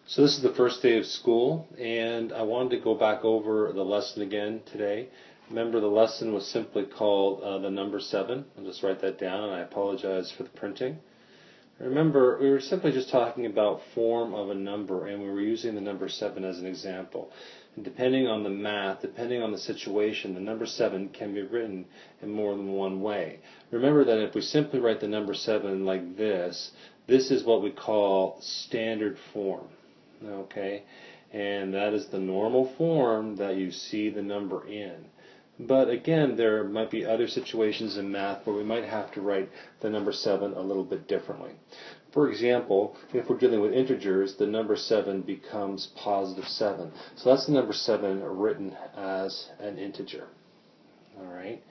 So this is the first day of school, and I wanted to go back over the lesson again today. Remember, the lesson was simply called the number 7. I'll just write that down, and I apologize for the printing. Remember, we were simply just talking about form of a number, and we were using the number 7 as an example. And depending on the math, depending on the situation, the number 7 can be written in more than one way. Remember that if we simply write the number 7 like this is what we call standard form. Okay, and that is the normal form that you see the number in. But again, there might be other situations in math where we might have to write the number 7 a little bit differently. For example, if we're dealing with integers, the number 7 becomes positive 7. So that's the number 7 written as an integer. All right.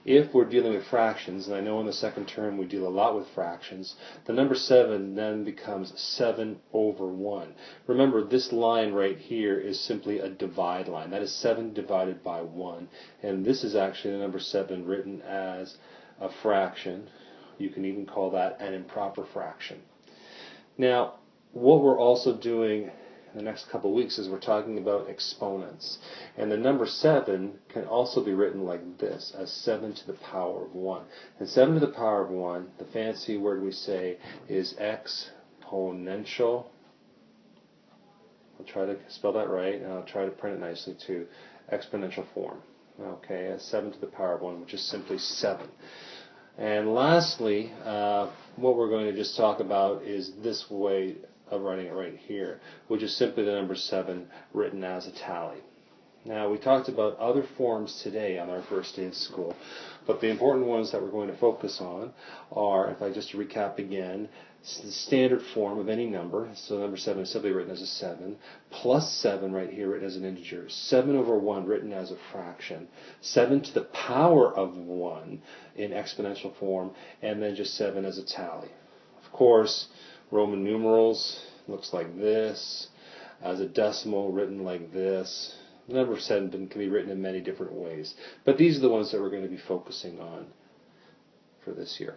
If we're dealing with fractions, and I know in the second term we deal a lot with fractions, the number 7 then becomes 7 over 1. Remember, this line right here is simply a divide line. That is 7 divided by 1. And this is actually the number 7 written as a fraction. You can even call that an improper fraction. Now, what we're also doing in the next couple of weeks is we're talking about exponents. And the number 7 can also be written like this, as 7 to the power of 1. And 7 to the power of 1, the fancy word we say is exponential. I'll try to spell that right, and I'll try to print it nicely too. Exponential form. Okay, as 7 to the power of 1, which is simply 7. And lastly, what we're going to just talk about is this way of writing it right here, which is simply the number 7 written as a tally. Now, we talked about other forms today on our first day of school, but the important ones that we're going to focus on are, if I just recap again, the standard form of any number. So number 7 is simply written as a 7, plus 7 right here written as an integer, 7 over 1 written as a fraction, 7 to the power of 1 in exponential form, and then just 7 as a tally. Of course, Roman numerals looks like this, as a decimal written like this. The number 7 can be written in many different ways, but these are the ones that we're going to be focusing on for this year.